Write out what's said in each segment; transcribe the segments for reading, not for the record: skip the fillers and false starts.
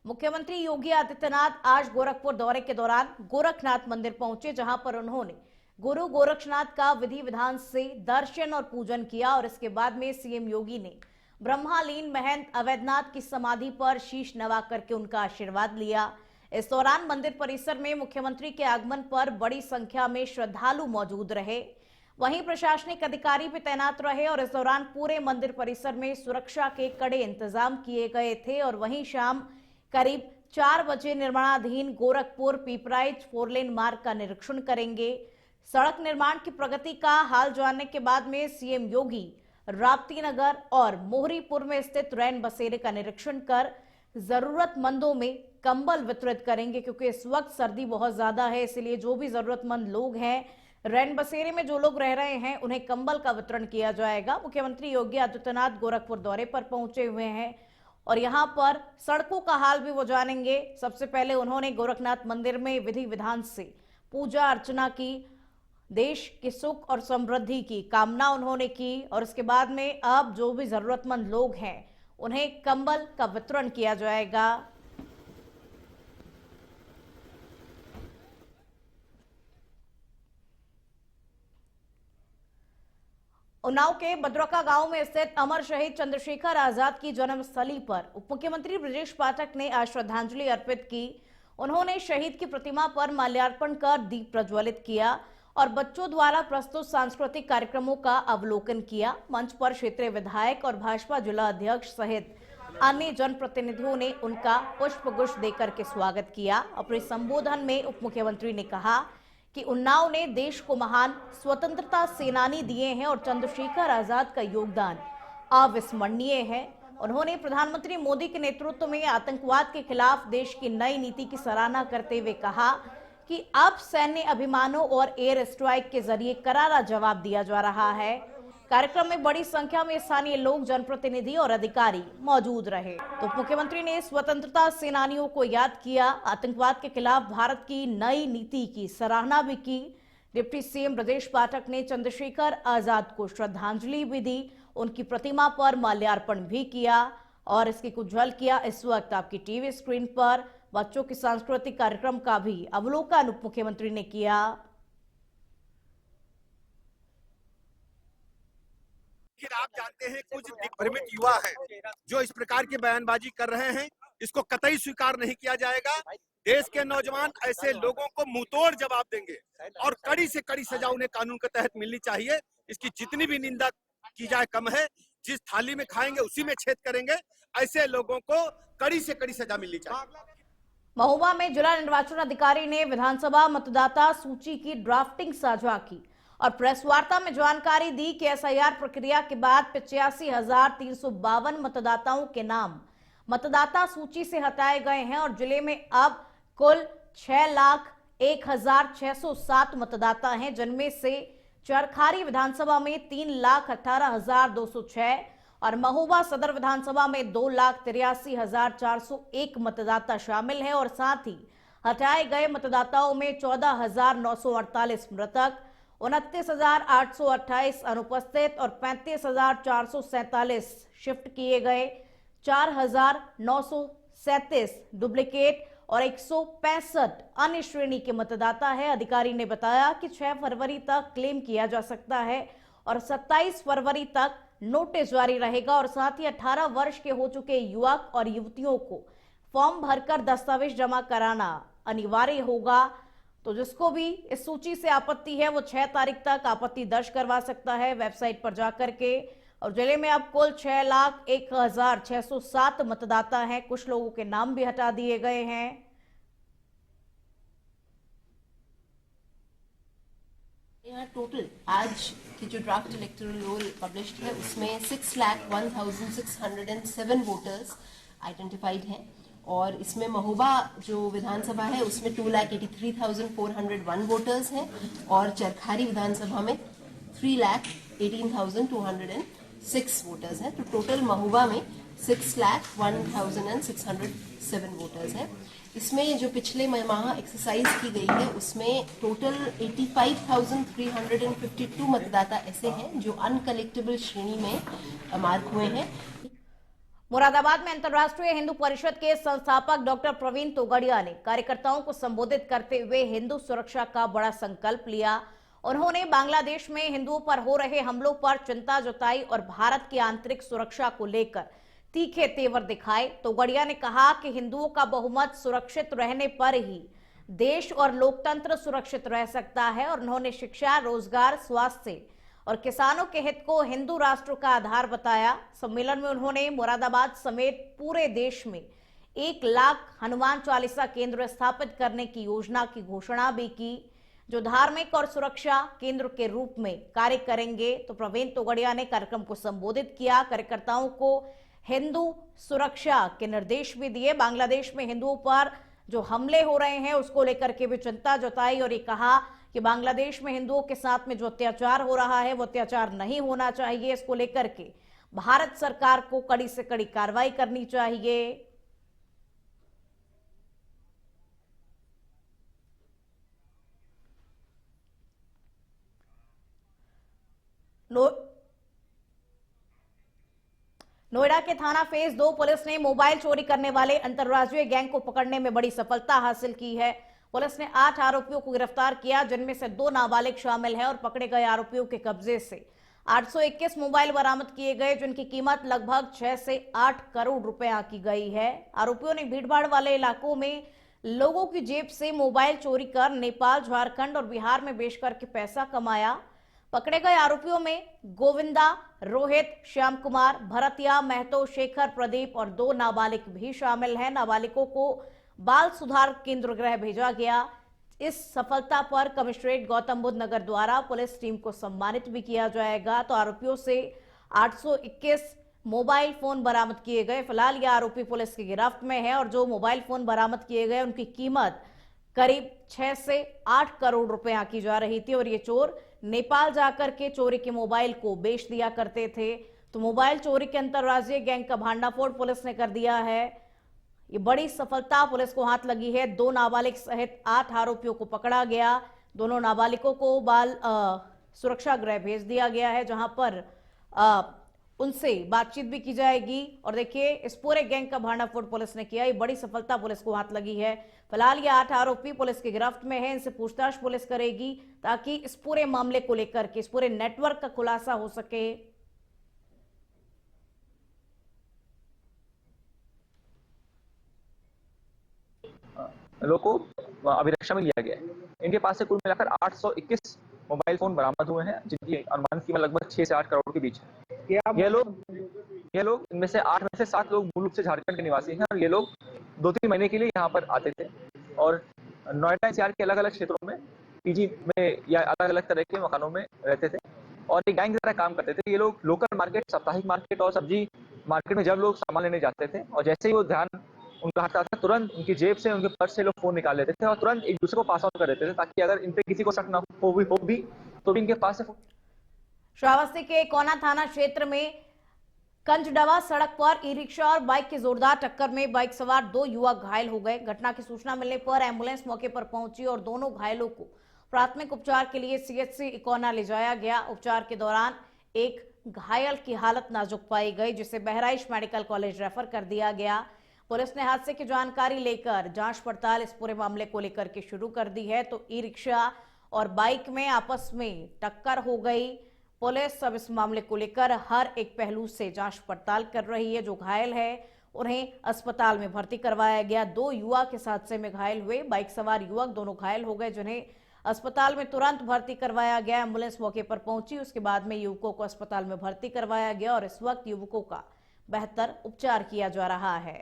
मुख्यमंत्री योगी आदित्यनाथ आज गोरखपुर दौरे के दौरान गोरखनाथ मंदिर पहुंचे, जहां पर उन्होंने गुरु गोरक्षनाथ का विधि विधान से दर्शन और पूजन किया और इसके बाद में सीएम योगी ने ब्रह्मालीन महंत अवैधनाथ की समाधि पर शीश नवा करके उनका आशीर्वाद लिया। इस दौरान मंदिर परिसर में मुख्यमंत्री के आगमन पर बड़ी संख्या में श्रद्धालु मौजूद रहे। वहीं प्रशासनिक अधिकारी भी तैनात रहे और इस दौरान पूरे मंदिर परिसर में सुरक्षा के कड़े इंतजाम किए गए थे। और वहीं शाम करीब 4 बजे निर्माणाधीन गोरखपुर पिपराइच 4 लेन मार्ग का निरीक्षण करेंगे। सड़क निर्माण की प्रगति का हाल जानने के बाद में सीएम योगी राप्ती नगर और मोहरीपुर में स्थित रैन बसेरे का निरीक्षण कर जरूरतमंदों में कंबल वितरित करेंगे, क्योंकि इस वक्त सर्दी बहुत ज्यादा है। इसलिए जो भी जरूरतमंद लोग हैं, रैन बसेरे में जो लोग रह रहे हैं, उन्हें कंबल का वितरण किया जाएगा। मुख्यमंत्री योगी आदित्यनाथ गोरखपुर दौरे पर पहुंचे हुए हैं और यहां पर सड़कों का हाल भी वो जानेंगे। सबसे पहले उन्होंने गोरखनाथ मंदिर में विधि विधान से पूजा अर्चना की, देश की सुख और समृद्धि की कामना उन्होंने की और इसके बाद में अब जो भी जरूरतमंद लोग हैं उन्हें कंबल का वितरण किया जाएगा। उन्नाव के बद्रौका गांव में स्थित अमर शहीद चंद्रशेखर आजाद की जन्मस्थली पर उप मुख्यमंत्री ब्रजेश पाठक ने आज श्रद्धांजलि अर्पित की। उन्होंने शहीद की प्रतिमा पर माल्यार्पण कर दीप प्रज्वलित किया और बच्चों द्वारा प्रस्तुत सांस्कृतिक कार्यक्रमों का अवलोकन किया। मंच पर क्षेत्रीय विधायक और भाजपा जिला अध्यक्ष सहित अन्य जनप्रतिनिधियों ने उनका पुष्प गुच्छ देकर के स्वागत किया। अपने संबोधन में उप मुख्यमंत्री ने कहा कि उन्नाव ने देश को महान स्वतंत्रता सेनानी दिए हैं और चंद्रशेखर आजाद का योगदान अविस्मरणीय है। उन्होंने प्रधानमंत्री मोदी के नेतृत्व में आतंकवाद के खिलाफ देश की नई नीति की सराहना करते हुए कहा कि अब सैन्य अभियानों और एयर स्ट्राइक के जरिए करारा जवाब दिया जा रहा है। कार्यक्रम में बड़ी संख्या में स्थानीय लोग, जनप्रतिनिधि और अधिकारी मौजूद रहे। तो मुख्यमंत्री ने स्वतंत्रता सेनानियों को याद किया, आतंकवाद के खिलाफ भारत की नई नीति की सराहना भी की। डिप्टी सीएम ब्रजेश पाठक ने चंद्रशेखर आजाद को श्रद्धांजलि भी दी, उनकी प्रतिमा पर माल्यार्पण भी किया और इसकी कुछ झलकियां इस वक्त आपकी टीवी स्क्रीन पर। बच्चों के सांस्कृतिक कार्यक्रम का भी अवलोकन उप मुख्यमंत्री ने किया। आप जानते हैं कुछ दिग्भ्रमित युवा हैं जो इस प्रकार की बयानबाजी कर रहे हैं, इसको कतई स्वीकार नहीं किया जाएगा। देश के नौजवान ऐसे लोगों को मुंहतोड़ जवाब देंगे और कड़ी से कड़ी सजा उन्हें कानून के तहत मिलनी चाहिए। इसकी जितनी भी निंदा की जाए कम है। जिस थाली में खाएंगे उसी में छेद करेंगे। ऐसे लोगों को कड़ी से कड़ी सजा मिलनी चाहिए। महोबा में जिला निर्वाचन अधिकारी ने विधानसभा मतदाता सूची की ड्राफ्टिंग साझा की और प्रेस वार्ता में जानकारी दी कि एसआईआर प्रक्रिया के बाद 85,352 मतदाताओं के नाम मतदाता सूची से हटाए गए हैं और जिले में अब कुल 6,01,607 मतदाता हैं, जिनमें से चरखारी विधानसभा में 3,18,206 और महोबा सदर विधानसभा में 2,83,401 मतदाता शामिल हैं और साथ ही हटाए गए मतदाताओं में 14,948 मृतक, 29,828 अनुपस्थित और 35,447 शिफ्ट किए गए, 4,937 डुप्लीकेट और 165 अन्य श्रेणी के मतदाता है। अधिकारी ने बताया कि 6 फरवरी तक क्लेम किया जा सकता है और 27 फरवरी तक नोटिस जारी रहेगा और साथ ही 18 वर्ष के हो चुके युवक और युवतियों को फॉर्म भरकर दस्तावेज जमा कराना अनिवार्य होगा। तो जिसको भी इस सूची से आपत्ति है वो 6 तारीख तक आपत्ति दर्ज करवा सकता है वेबसाइट पर जाकर के। और जिले में अब कुल 6,01,607 मतदाता हैं। कुछ लोगों के नाम भी हटा दिए गए हैं। यहाँ टोटल आज की जो ड्राफ्ट इलेक्टोरल रोल पब्लिश्ड है उसमें 6,01,607 वोटर्स आइडेंटिफाइड हैं और इसमें महोबा जो विधानसभा है उसमें 2,83,401 वोटर्स हैं और चरखारी विधानसभा में 3,18,206 वोटर्स हैं। तो टोटल महोबा में 6,01,607 वोटर्स हैं। इसमें जो पिछले माह एक्सरसाइज की गई है उसमें टोटल 85,352 मतदाता ऐसे हैं जो अनकलेक्टेबल श्रेणी में मार्क हुए हैं। मुरादाबाद में अंतर्राष्ट्रीय हिंदू परिषद के संस्थापक डॉक्टर प्रवीण तोगड़िया ने कार्यकर्ताओं को संबोधित करते हुए हिंदू सुरक्षा का बड़ा संकल्प लिया। उन्होंने बांग्लादेश में हिंदुओं पर हो रहे हमलों पर चिंता जताई और भारत की आंतरिक सुरक्षा को लेकर तीखे तेवर दिखाए। तोगड़िया ने कहा कि हिंदुओं का बहुमत सुरक्षित रहने पर ही देश और लोकतंत्र सुरक्षित रह सकता है और उन्होंने शिक्षा, रोजगार, स्वास्थ्य और किसानों के हित को हिंदू राष्ट्र का आधार बताया। सम्मेलन में उन्होंने मुरादाबाद समेत पूरे देश में 1 लाख हनुमान चालीसा केंद्र स्थापित करने की योजना की घोषणा भी की, जो धार्मिक और सुरक्षा केंद्र के रूप में कार्य करेंगे। तो प्रवीण तोगड़िया ने कार्यक्रम को संबोधित किया, कार्यकर्ताओं को हिंदू सुरक्षा के निर्देश भी दिए। बांग्लादेश में हिंदुओं पर जो हमले हो रहे हैं उसको लेकर के भी चिंता जताई और ये कहा कि बांग्लादेश में हिंदुओं के साथ में जो अत्याचार हो रहा है वो अत्याचार नहीं होना चाहिए। इसको लेकर के भारत सरकार को कड़ी से कड़ी कार्रवाई करनी चाहिए। नोएडा के थाना फेज 2 पुलिस ने मोबाइल चोरी करने वाले अंतर्राज्यीय गैंग को पकड़ने में बड़ी सफलता हासिल की है। पुलिस ने 8 आरोपियों को गिरफ्तार किया, जिनमें से 2 नाबालिग शामिल हैं और पकड़े गए आरोपियों के कब्जे से 821 मोबाइल बरामद किए गए, जिनकी कीमत लगभग 6 से 8 करोड़ रुपए की गई है। आरोपियों ने भीड़भाड़ वाले इलाकों में लोगों की जेब से मोबाइल चोरी कर नेपाल, झारखंड और बिहार में बेच करके पैसा कमाया। पकड़े गए आरोपियों में गोविंदा, रोहित, श्याम कुमार, भरतिया, महतो, शेखर, प्रदीप और 2 नाबालिग भी शामिल हैं। नाबालिगों को बाल सुधार केंद्र गृह भेजा गया। इस सफलता पर कमिश्नरेट गौतम बुद्ध नगर द्वारा पुलिस टीम को सम्मानित भी किया जाएगा। तो आरोपियों से 821 मोबाइल फोन बरामद किए गए। फिलहाल ये आरोपी पुलिस की गिरफ्त में है और जो मोबाइल फोन बरामद किए गए उनकी कीमत करीब 6 से 8 करोड़ रुपए की जा रही थी और ये चोर नेपाल जाकर के चोरी के मोबाइल को बेच दिया करते थे। तो मोबाइल चोरी के अंतर्राज्यीय गैंग का भांडाफोड़ पुलिस ने कर दिया है। ये बड़ी सफलता पुलिस को हाथ लगी है। 2 नाबालिग सहित 8 आरोपियों को पकड़ा गया। दोनों नाबालिगों को बाल सुरक्षा गृह भेज दिया गया है, जहां पर उनसे बातचीत भी की जाएगी। और देखिए, इस पूरे गैंग का भांडाफोड़ पुलिस ने किया। ये बड़ी सफलता पुलिस को हाथ लगी है। फिलहाल ये 8 आरोपी पुलिस की गिरफ्त में है। इनसे पूछताछ पुलिस करेगी ताकि इस पूरे मामले को लेकर के इस पूरे नेटवर्क का खुलासा हो सके। लोगों को अभिरक्षा में लिया गया है। इनके पास से कुल मिलाकर 821 मोबाइल फोन बरामद हुए हैं, जिनकी अनुमानित कीमत लगभग 6 से 8 करोड़ के बीच है। ये लोग इनमें से 8 में से 7 लोग मूल रूप से झारखंड के निवासी हैं और ये लोग 2-3 महीने के लिए यहाँ पर आते थे और नोएडा एनसीआर के अलग अलग क्षेत्रों में पीजी में या अलग अलग तरह के मकानों में रहते थे और एक गैंग की तरह काम करते थे। ये लोग लोकल मार्केट, साप्ताहिक मार्केट और सब्जी मार्केट में जब लोग सामान लेने जाते थे और जैसे ही वो ध्यान उनका हटता था, तुरंत उनकी जेब से, उनके पर्स से लोग फोन निकाल लेते थे और तुरंत एक दूसरे को पास ऑन कर देते थे, ताकि अगर इन पे किसी को शक ना हो भी तो भी इनके पास से। श्रावस्ती के कोना थाना क्षेत्र में कंजडवा सड़क पर ई रिक्शा और बाइक की जोरदार टक्कर में बाइक सवार 2 युवक घायल हो गए। घटना की सूचना मिलने पर एम्बुलेंस मौके पर पहुंची और दोनों घायलों को प्राथमिक उपचार के लिए सीएचसी इकोना ले जाया गया। उपचार के दौरान एक घायल की हालत नाजुक पाई गई, जिसे बहराइच मेडिकल कॉलेज रेफर कर दिया गया। पुलिस ने हादसे की जानकारी लेकर जांच पड़ताल इस पूरे मामले को लेकर के शुरू कर दी है। तो ई रिक्शा और बाइक में आपस में टक्कर हो गई। पुलिस अब इस मामले को लेकर हर एक पहलू से जांच पड़ताल कर रही है। जो घायल है उन्हें अस्पताल में भर्ती करवाया गया। 2 युवक इस हादसे में घायल हुए। बाइक सवार युवक दोनों घायल हो गए, जिन्हें अस्पताल में तुरंत भर्ती करवाया गया। एम्बुलेंस मौके पर पहुंची, उसके बाद में युवकों को अस्पताल में भर्ती करवाया गया और इस वक्त युवकों का बेहतर उपचार किया जा रहा है।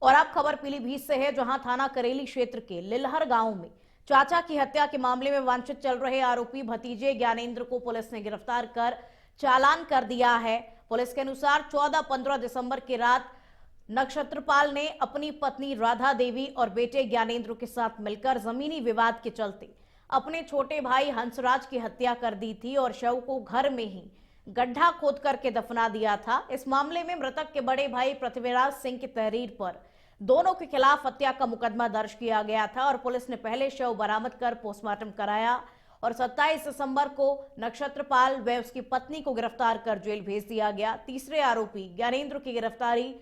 और अब खबर पीलीभीत से है, जहां थाना करेली क्षेत्र के लिलहर गांव में चाचा की हत्या के मामले में वांछित चल रहे आरोपी भतीजे ज्ञानेंद्र को पुलिस ने गिरफ्तार कर चालान कर दिया है। पुलिस के अनुसार 14-15 दिसंबर की रात नक्षत्रपाल ने अपनी पत्नी राधा देवी और बेटे ज्ञानेंद्र के साथ मिलकर जमीनी विवाद के चलते अपने छोटे भाई हंसराज की हत्या कर दी थी और शव को घर में ही गड्ढा खोद करके दफना दिया था। इस मामले में मृतक के बड़े भाई पृथ्वीराज सिंह की तहरीर पर दोनों के खिलाफ हत्या का मुकदमा दर्ज किया गया था और पुलिस ने पहले शव बरामद कर पोस्टमार्टम कराया और 27 दिसंबर को नक्षत्रपाल व उसकी पत्नी को गिरफ्तार कर जेल भेज दिया गया। तीसरे आरोपी ज्ञानेंद्र की गिरफ्तारी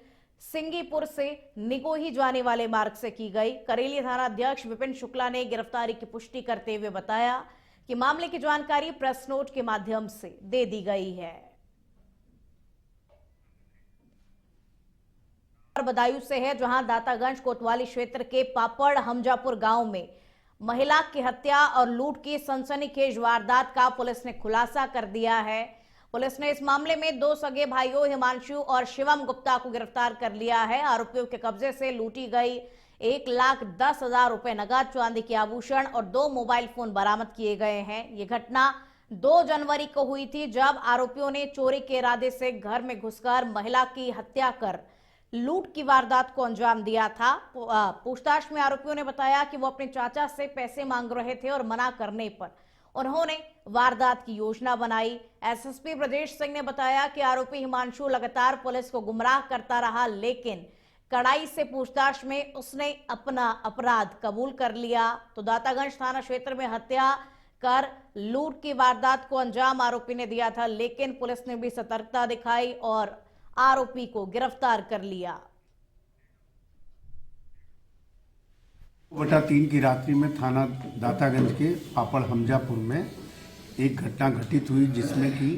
सिंगीपुर से निगोही जाने वाले मार्ग से की गई। करेली थाना अध्यक्ष विपिन शुक्ला ने गिरफ्तारी की पुष्टि करते हुए बताया कि मामले की जानकारी प्रेस नोट के माध्यम से दे दी गई है। बदायूं से है, जहां दातागंज कोतवाली क्षेत्र के पापड़ हमजापुर गांव में महिला की हत्या और लूट की सनसनीखेज वारदात का पुलिस ने खुलासा कर दिया है। पुलिस ने इस मामले में 2 सगे भाइयों हिमांशु और शिवम गुप्ता को गिरफ्तार कर लिया है। आरोपियों के कब्जे से लूटी गई 1,10,000 रुपए नगद, चांदी के आभूषण और 2 मोबाइल फोन बरामद किए गए हैं। ये घटना 2 जनवरी को हुई थी, जब आरोपियों ने चोरी के इरादे से घर में घुसकर महिला की हत्या कर लूट की वारदात को अंजाम दिया था। पूछताछ में आरोपियों ने बताया कि वो अपने चाचा से पैसे मांग रहे थे और मना करने पर उन्होंने वारदात की योजना बनाई। एसएसपी ब्रजेश सिंह ने बताया कि आरोपी हिमांशु लगातार पुलिस को गुमराह करता रहा, लेकिन कड़ाई से पूछताछ में उसने अपना अपराध कबूल कर लिया। तो दातागंज थाना क्षेत्र में हत्या कर लूट की वारदात को अंजाम आरोपी ने दिया था, लेकिन पुलिस ने भी सतर्कता दिखाई और आरोपी को गिरफ्तार कर लिया। 2/3 की रात्रि में थाना दातागंज के पापड़ हमजापुर में एक घटना घटित हुई, जिसमें कि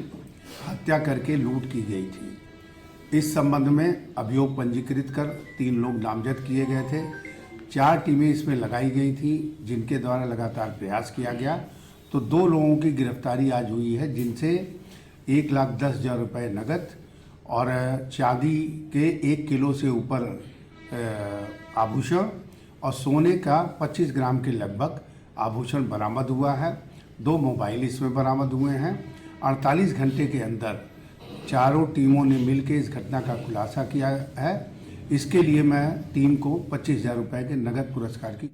हत्या करके लूट की गई थी। इस संबंध में अभियोग पंजीकृत कर 3 लोग नामजद किए गए थे। 4 टीमें इसमें लगाई गई थी, जिनके द्वारा लगातार प्रयास किया गया। तो 2 लोगों की गिरफ्तारी आज हुई है, जिनसे 1,10,000 रुपये नगद और चांदी के 1 किलो से ऊपर आभूषण और सोने का 25 ग्राम के लगभग आभूषण बरामद हुआ है। 2 मोबाइल इसमें बरामद हुए हैं। 48 घंटे के अंदर चारों टीमों ने मिलकर इस घटना का खुलासा किया है। इसके लिए मैं टीम को 25,000 रुपये के नगद पुरस्कार की।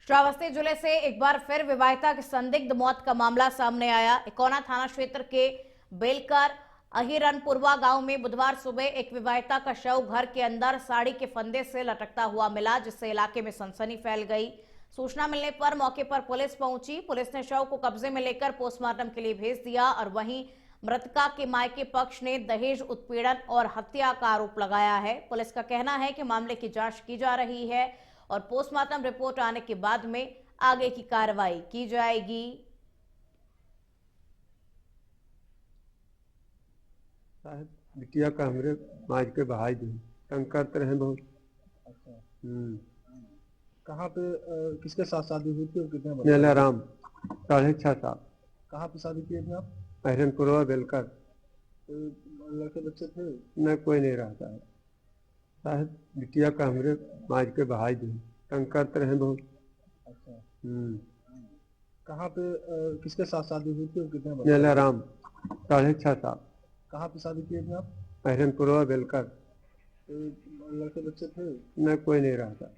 श्रावस्ती जिले से एक बार फिर विवाहिता की संदिग्ध मौत का मामला सामने आया। इकोना थाना क्षेत्र के बेलकर अहिरनपुरवा गांव में बुधवार सुबह एक विवाहिता का शव घर के अंदर साड़ी के फंदे से लटकता हुआ मिला, जिससे इलाके में सनसनी फैल गई। सूचना मिलने पर मौके पर पुलिस पहुंची। पुलिस ने शव को कब्जे में लेकर पोस्टमार्टम के लिए भेज दिया और वहीं मृतका के मायके पक्ष ने दहेज उत्पीड़न और हत्या का आरोप लगाया है। पुलिस का कहना है कि मामले की जांच की जा रही है और पोस्टमार्टम रिपोर्ट आने के बाद में आगे की कार्रवाई की जाएगी। बिटिया का हमरे माज के बहाई दी तंग करते रहे बहुत। कहाँ पे किसके साथ शादी हुई थी और कितने बच्चे? नीलाराम 6.5 साल। कहाँ पे शादी किए थे आप? अहिरनपुरवा बेलकर। लड़के बच्चे थे? न कोई नहीं रहता है। साहब बिटिया का हमरे माज के बहाई दी तंग करते रहे बहुत। कहाँ पे किसके साथ शादी हुई थी और कितने बच्चे? नीलाराम 6.5 साल। कहाँ पे शादी किए थे आप? अहिरनपुरवा बेलकर। लड़के बच्चे थे? न कोई नहीं रहता।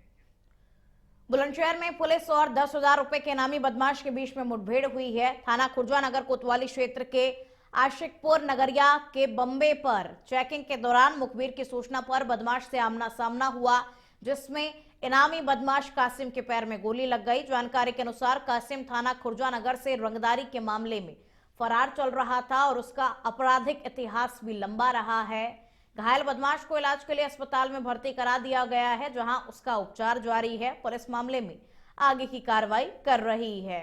बुलंदशहर में पुलिस और 10,000 रुपए के इनामी बदमाश के बीच में मुठभेड़ हुई है। थाना खुर्जा नगर कोतवाली क्षेत्र के आशिकपुर नगरिया के बम्बे पर चेकिंग के दौरान मुखबिर की सूचना पर बदमाश से आमना सामना हुआ, जिसमें इनामी बदमाश कासिम के पैर में गोली लग गई। जानकारी के अनुसार कासिम थाना खुर्जा नगर से रंगदारी के मामले में फरार चल रहा था और उसका आपराधिक इतिहास भी लंबा रहा है। घायल बदमाश को इलाज के लिए अस्पताल में भर्ती करा दिया गया है, जहां उसका उपचार जारी है। पुलिस मामले में आगे की कार्रवाई कर रही है।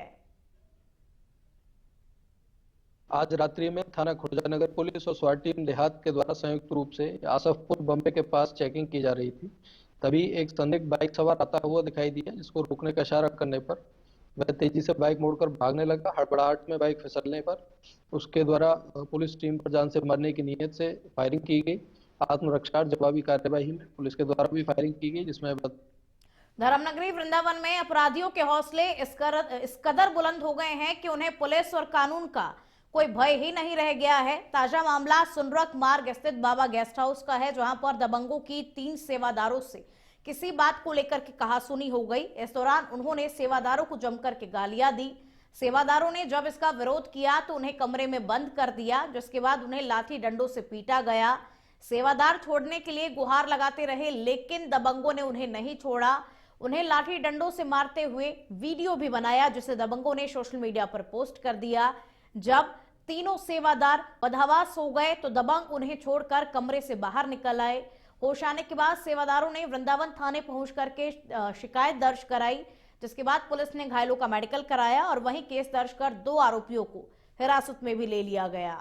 आज रात्रि में थाना खुर्जा नगर पुलिस और स्वाट टीम देहात के द्वारा संयुक्त रूप से आसफपुर बम्बे के पास चेकिंग की जा रही थी। तभी एक संदिग्ध बाइक सवार आता हुआ दिखाई दिया, जिसको रोकने का इशारा करने पर वह तेजी से बाइक मोड़कर भागने लगा। हड़बड़ाहट में बाइक फिसलने पर उसके द्वारा पुलिस टीम पर जान से मारने की नीयत से फायरिंग की गई। आत्मरक्षा जवाबी कार्यवाही में पुलिस के द्वारा भी फायरिंग की गई, जिसमें धर्मनगरी वृंदावन में अपराधियों के हौसले इस कदर बुलंद हो गए हैं कि उन्हें पुलिस और कानून का कोई भय ही नहीं रह गया है। ताजा मामला सुनरक मार्ग स्थित बाबा गेस्ट हाउस का है, जहां पर दबंगों की 3 सेवादारों से किसी बात को लेकर के कहासुनी हो गई। इस दौरान उन्होंने सेवादारों को जमकर के गालियां दी। सेवादारों ने जब इसका विरोध किया तो उन्हें कमरे में बंद कर दिया, जिसके बाद उन्हें लाठी डंडों से पीटा गया। सेवादार छोड़ने के लिए गुहार लगाते रहे, लेकिन दबंगों ने उन्हें नहीं छोड़ा। उन्हें लाठी डंडों से मारते हुए वीडियो भी बनाया, जिसे दबंगों ने सोशल मीडिया पर पोस्ट कर दिया। जब तीनों सेवादार बदहवास हो गए तो दबंग उन्हें छोड़कर कमरे से बाहर निकल आए। होश आने के बाद सेवादारों ने वृंदावन थाने पहुंच करके शिकायत दर्ज कराई, जिसके बाद पुलिस ने घायलों का मेडिकल कराया और वहीं केस दर्ज कर 2 आरोपियों को हिरासत में भी ले लिया गया।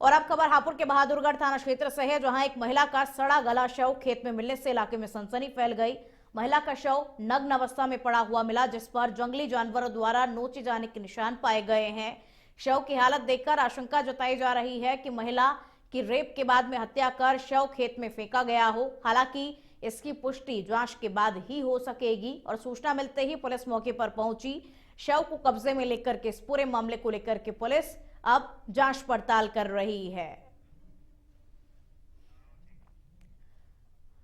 और अब खबर हापुड़ के बहादुरगढ़ थाना क्षेत्र से है, जहां एक महिला का सड़ा गला शव खेत में मिलने से इलाके में सनसनी फैल गई। महिला का शव नग्न अवस्था में पड़ा हुआ मिला, जिस पर जंगली जानवरों द्वारा नोचे जाने के निशान पाए गए हैं। शव की हालत देखकर आशंका जताई जा रही है कि महिला की रेप के बाद में हत्या कर शव खेत में फेंका गया हो। हालांकि इसकी पुष्टि जांच के बाद ही हो सकेगी और सूचना मिलते ही पुलिस मौके पर पहुंची। शव को कब्जे में लेकर के इस पूरे मामले को लेकर के पुलिस अब जांच पड़ताल कर रही है।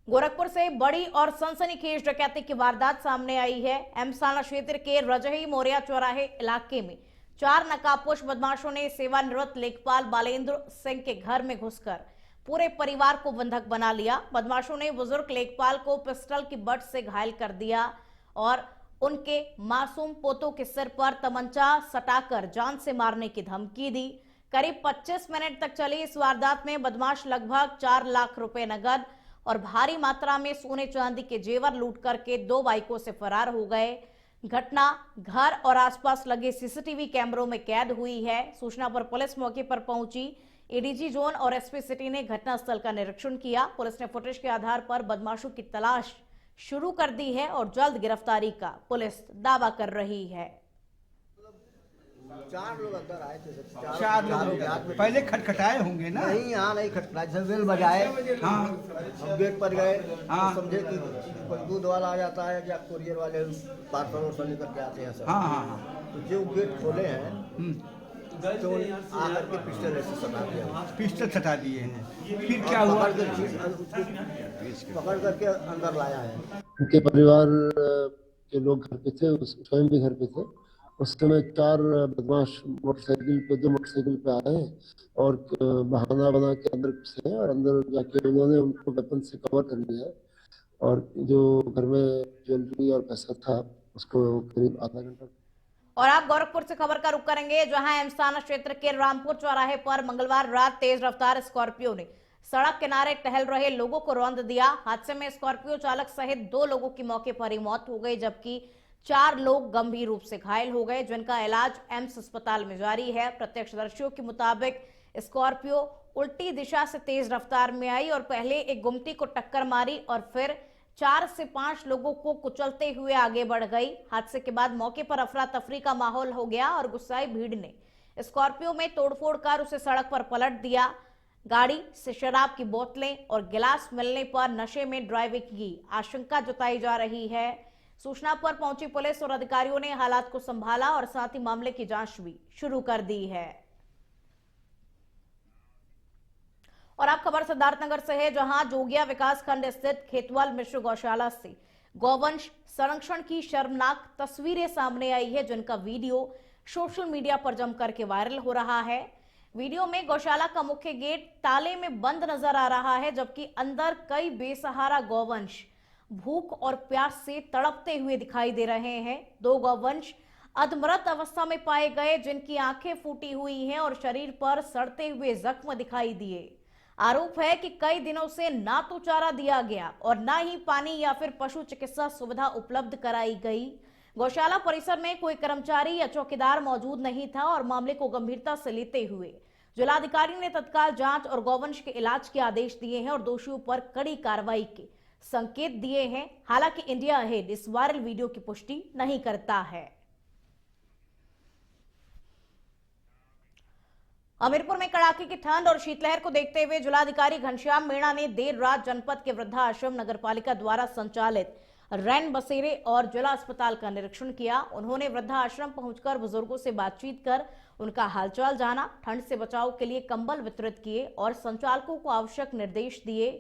गोरखपुर से बड़ी और सनसनीखेज डकैती की वारदात सामने आई है। एमसाना क्षेत्र के रजही मोरिया चौराहे इलाके में 4 नकाबपोश बदमाशों ने सेवानिवृत्त लेखपाल बालेंद्र सिंह के घर में घुसकर पूरे परिवार को बंधक बना लिया। बदमाशों ने बुजुर्ग लेखपाल को पिस्टल की बट से घायल कर दिया और उनके मासूम पोतों के सिर पर तमंचा सटाकर जान से मारने की धमकी दी। करीब 25 मिनट तक चली इस वारदात में बदमाश लगभग 4 लाख रुपए नगद और भारी मात्रा में सोने चांदी के जेवर लूट करके 2 बाइकों से फरार हो गए। घटना घर और आसपास लगे सीसीटीवी कैमरों में कैद हुई है। सूचना पर पुलिस मौके पर पहुंची। एडीजी जोन और एसपी सिटी ने घटनास्थल का निरीक्षण किया। पुलिस ने फुटेज के आधार पर बदमाशों की तलाश शुरू कर दी है और जल्द गिरफ्तारी का पुलिस दावा कर रही है। 4 लोग अंदर आए थे। 4 लोग पहले खटखटाए होंगे ना? नहीं, यहाँ नहीं खटखटाए, जब बेल बजाए हाँ हम गेट पर गए हाँ तो समझे कि कोई दूध वाला आ जाता है या कुरियर वाले पार्सल वार्सल लेकर के आते हैं सब। हाँ हाँ हाँ तो जो गेट खोले हैं तो आकर के पिस्टल ऐसे सटा दिया, पिस्टल सटा दिए हैं। फिर क्या हुआ? पकड़ करके अंदर लाया है। उनके परिवार के लोग घर पे थे, स्वयं भी घर पे थे। उस समय 4 बदमाश मोटरसाइकिल पे 2 मोटरसाइकिल पे आए और बहाना बना के अंदर घुसे और अंदर जाके उन्होंने उनको वेपन से कवर कर लिया और जो घर में ज्वेलरी और पैसा था उसको करीब आधा घंटा। और आप गोरखपुर से खबर का रुख करेंगे, जहां एमसाना क्षेत्र के रामपुर चौराहे पर मंगलवार रात तेज रफ्तार स्कॉर्पियो ने सड़क किनारे टहल रहे लोगों को रौंद दिया। हादसे में स्कॉर्पियो चालक सहित 2 लोगों की मौके पर ही मौत हो गई, जबकि 4 लोग गंभीर रूप से घायल हो गए, जिनका इलाज एम्स अस्पताल में जारी है। प्रत्यक्षदर्शियों के मुताबिक स्कॉर्पियो उल्टी दिशा से तेज रफ्तार में आई और पहले एक गुमटी को टक्कर मारी और फिर 4 से 5 लोगों को कुचलते हुए आगे बढ़ गई। हादसे के बाद मौके पर अफरा तफरी का माहौल हो गया और गुस्साई भीड़ ने स्कॉर्पियो में तोड़फोड़ कर उसे सड़क पर पलट दिया। गाड़ी से शराब की बोतलें और गिलास मिलने पर नशे में ड्राइविंग की आशंका जताई जा रही है। सूचना पर पहुंची पुलिस और अधिकारियों ने हालात को संभाला और साथ ही मामले की जांच भी शुरू कर दी है। और अब खबर सिद्धार्थनगर से है, जहां जोगिया विकासखंड स्थित खेतवाल मिश्र गौशाला से गौवंश संरक्षण की शर्मनाक तस्वीरें सामने आई है, जिनका वीडियो सोशल मीडिया पर जमकर के वायरल हो रहा है। वीडियो में गौशाला का मुख्य गेट ताले में बंद नजर आ रहा है, जबकि अंदर कई बेसहारा गौवंश भूख और प्यास से तड़पते हुए दिखाई दे रहे हैं। 2 गौवंश अधमृत अवस्था में पाए गए, जिनकी आंखें फूटी हुई हैं और शरीर पर सड़ते हुए जख्म दिखाई दिए। आरोप है कि कई दिनों से ना तो चारा दिया गया और ना ही पानी या फिर पशु चिकित्सा सुविधा उपलब्ध कराई गई। गौशाला परिसर में कोई कर्मचारी या चौकीदार मौजूद नहीं था और मामले को गंभीरता से लेते हुए जिलाधिकारी ने तत्काल जांच और गौवंश के इलाज के आदेश दिए हैं और दोषियों पर कड़ी कार्रवाई के संकेत दिए हैं। हालांकि इंडिया अहेड इस वायरल वीडियो की पुष्टि नहीं करता है। हमीरपुर में कड़ाके की ठंड और शीतलहर को देखते हुए जिलाधिकारी घनश्याम मीणा ने देर रात जनपद के वृद्धाश्रम नगरपालिका द्वारा संचालित रैन बसेरे और जिला अस्पताल का निरीक्षण किया। उन्होंने वृद्धाश्रम पहुंचकर बुजुर्गों से बातचीत कर उनका हालचाल जाना, ठंड से बचाव के लिए कंबल वितरित किए और संचालकों को आवश्यक निर्देश दिए।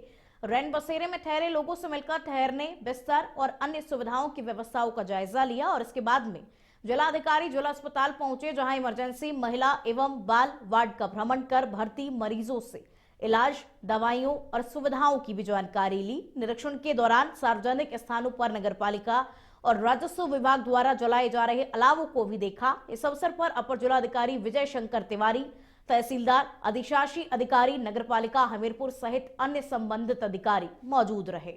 रैन बसेरे में ठहरे लोगों से मिलकर ठहरने, बिस्तर और अन्य सुविधाओं की व्यवस्थाओं का जायजा लिया और इसके बाद में जिलाधिकारी जिला अस्पताल पहुंचे, जहां इमरजेंसी, महिला एवं बाल वार्ड का भ्रमण कर भर्ती मरीजों से इलाज, दवाइयों और सुविधाओं की भी जानकारी ली। निरीक्षण के दौरान सार्वजनिक स्थानों पर नगरपालिका और राजस्व विभाग द्वारा जलाए जा रहे अलावों को भी देखा। इस अवसर पर अपर जिलाधिकारी विजय शंकर तिवारी, तहसीलदार, अधिशासी अधिकारी, नगरपालिका हमीरपुर सहित अन्य संबंधित अधिकारी मौजूद रहे।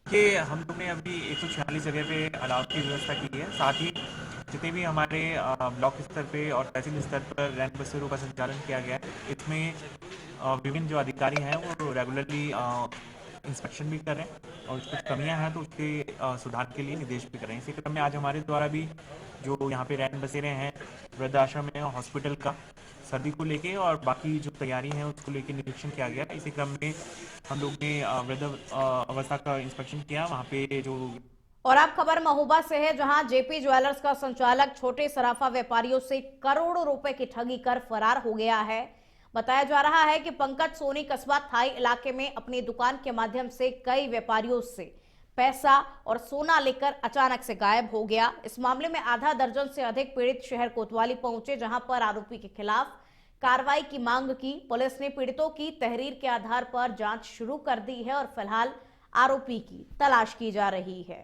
कि हम लोग ने अभी 146 जगह पे अलाव की व्यवस्था की है। साथ ही जितने भी हमारे ब्लॉक स्तर पे और तहसील स्तर पर रैन बसेरों का संचालन किया गया है, इसमें विभिन्न जो अधिकारी हैं वो रेगुलरली इंस्पेक्शन भी कर रहे हैं और कुछ कमियां हैं तो उसके सुधार के लिए निर्देश भी कर रहे हैं। इसी क्रम में आज हमारे द्वारा भी जो यहाँ पे रैन बसेरे हैं, वृद्धाश्रम है, हॉस्पिटल का सर्दी को लेके और बाकी जो तैयारी है उसको लेके निरीक्षण किया गया। इसी क्रम में हम लोग ने वृद्ध अवस्था का इंस्पेक्शन किया। वहाँ पे जो और अब खबर महोबा से है, जहां जेपी ज्वेलर्स का संचालक छोटे सराफा व्यापारियों से करोड़ों रुपए की ठगी कर फरार हो गया है। बताया जा रहा है कि पंकज सोनी कस्बा थाई इलाके में अपनी दुकान के माध्यम से कई व्यापारियों से पैसा और सोना लेकर अचानक से गायब हो गया। इस मामले में आधा दर्जन से अधिक पीड़ित शहर कोतवाली पहुंचे, जहां पर आरोपी के खिलाफ कार्रवाई की मांग की। पुलिस ने पीड़ितों की तहरीर के आधार पर जांच शुरू कर दी है और फिलहाल आरोपी की तलाश की जा रही है।